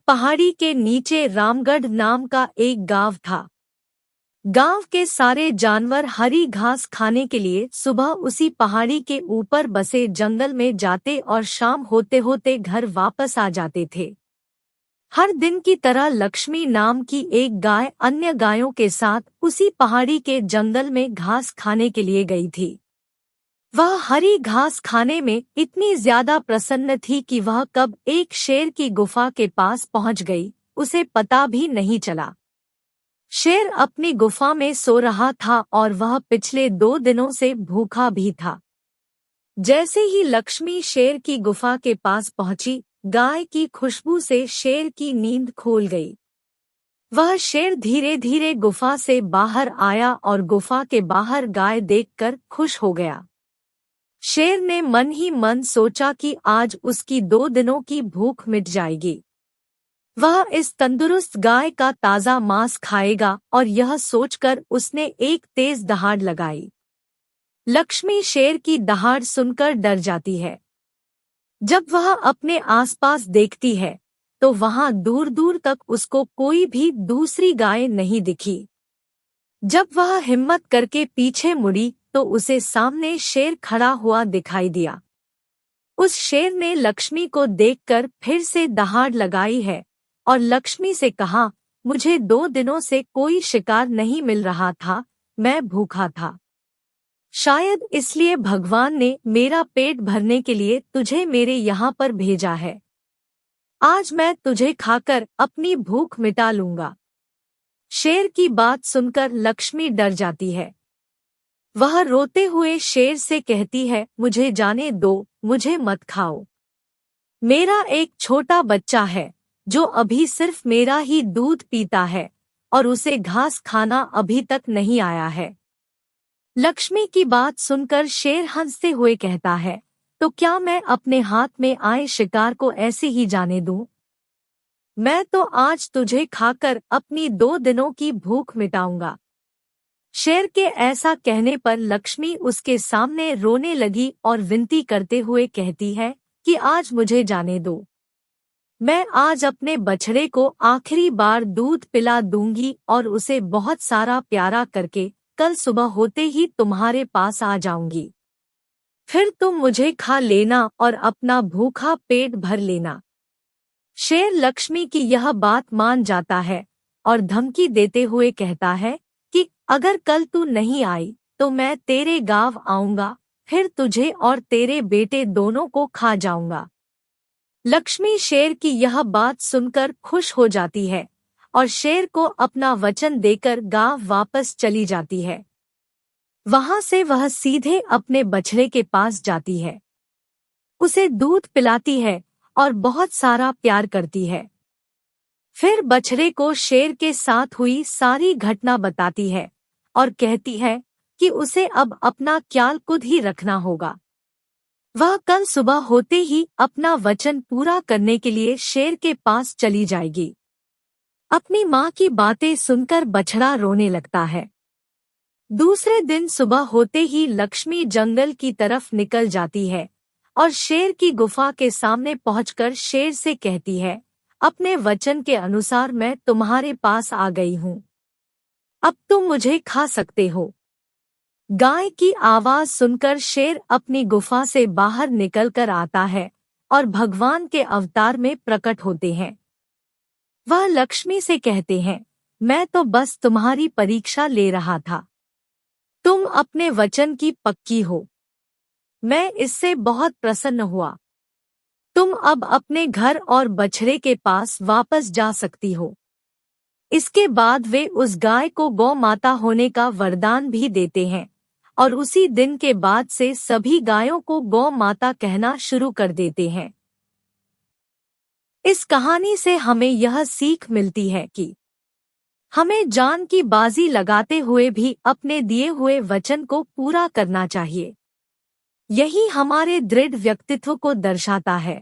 पहाड़ी के नीचे रामगढ़ नाम का एक गांव था। गांव के सारे जानवर हरी घास खाने के लिए सुबह उसी पहाड़ी के ऊपर बसे जंगल में जाते और शाम होते होते घर वापस आ जाते थे। हर दिन की तरह लक्ष्मी नाम की एक गाय अन्य गायों के साथ उसी पहाड़ी के जंगल में घास खाने के लिए गई थी। वह हरी घास खाने में इतनी ज्यादा प्रसन्न थी कि वह कब एक शेर की गुफा के पास पहुंच गई, उसे पता भी नहीं चला। शेर अपनी गुफा में सो रहा था और वह पिछले 2 दिनों से भूखा भी था। जैसे ही लक्ष्मी शेर की गुफा के पास पहुंची, गाय की खुशबू से शेर की नींद खुल गई। वह शेर धीरे धीरे गुफा से बाहर आया और गुफा के बाहर गाय देखकर खुश हो गया। शेर ने मन ही मन सोचा कि आज उसकी 2 दिनों की भूख मिट जाएगी। वह इस तंदुरुस्त गाय का ताज़ा मांस खाएगा और यह सोचकर उसने एक तेज दहाड़ लगाई। लक्ष्मी शेर की दहाड़ सुनकर डर जाती है। जब वह अपने आसपास देखती है तो वहां दूर दूर तक उसको कोई भी दूसरी गाय नहीं दिखी। जब वह हिम्मत करके पीछे मुड़ी तो उसे सामने शेर खड़ा हुआ दिखाई दिया। उस शेर ने लक्ष्मी को देखकर फिर से दहाड़ लगाई है और लक्ष्मी से कहा, मुझे 2 दिनों से कोई शिकार नहीं मिल रहा था, मैं भूखा था। शायद इसलिए भगवान ने मेरा पेट भरने के लिए तुझे मेरे यहाँ पर भेजा है। आज मैं तुझे खाकर अपनी भूख मिटा लूंगा। शेर की बात सुनकर लक्ष्मी डर जाती है। वह रोते हुए शेर से कहती है, मुझे जाने दो, मुझे मत खाओ। मेरा एक छोटा बच्चा है जो अभी सिर्फ मेरा ही दूध पीता है और उसे घास खाना अभी तक नहीं आया है। लक्ष्मी की बात सुनकर शेर हंसते हुए कहता है, तो क्या मैं अपने हाथ में आए शिकार को ऐसे ही जाने दूं? मैं तो आज तुझे खाकर अपनी 2 दिनों की भूख मिटाऊंगा। शेर के ऐसा कहने पर लक्ष्मी उसके सामने रोने लगी और विनती करते हुए कहती है कि आज मुझे जाने दो। मैं आज अपने बछड़े को आखिरी बार दूध पिला दूंगी और उसे बहुत सारा प्यारा करके कल सुबह होते ही तुम्हारे पास आ जाऊंगी। फिर तुम मुझे खा लेना और अपना भूखा पेट भर लेना। शेर लक्ष्मी की यह बात मान जाता है और धमकी देते हुए कहता है कि अगर कल तू नहीं आई तो मैं तेरे गांव आऊंगा, फिर तुझे और तेरे बेटे दोनों को खा जाऊंगा। लक्ष्मी शेर की यह बात सुनकर खुश हो जाती है और शेर को अपना वचन देकर गांव वापस चली जाती है। वहां से वह सीधे अपने बछड़े के पास जाती है, उसे दूध पिलाती है और बहुत सारा प्यार करती है। फिर बछड़े को शेर के साथ हुई सारी घटना बताती है और कहती है कि उसे अब अपना ख्याल खुद ही रखना होगा। वह कल सुबह होते ही अपना वचन पूरा करने के लिए शेर के पास चली जाएगी। अपनी माँ की बातें सुनकर बछड़ा रोने लगता है। दूसरे दिन सुबह होते ही लक्ष्मी जंगल की तरफ निकल जाती है और शेर की गुफा के सामने पहुंचकर शेर से कहती है, अपने वचन के अनुसार मैं तुम्हारे पास आ गई हूँ। अब तुम मुझे खा सकते हो। गाय की आवाज सुनकर शेर अपनी गुफा से बाहर निकलकर आता है और भगवान के अवतार में प्रकट होते हैं। वह लक्ष्मी से कहते हैं, मैं तो बस तुम्हारी परीक्षा ले रहा था। तुम अपने वचन की पक्की हो। मैं इससे बहुत प्रसन्न हुआ। तुम अब अपने घर और बछड़े के पास वापस जा सकती हो। इसके बाद वे उस गाय को गौ माता होने का वरदान भी देते हैं और उसी दिन के बाद से सभी गायों को गौ माता कहना शुरू कर देते हैं। इस कहानी से हमें यह सीख मिलती है कि हमें जान की बाजी लगाते हुए भी अपने दिए हुए वचन को पूरा करना चाहिए। यही हमारे दृढ़ व्यक्तित्व को दर्शाता है।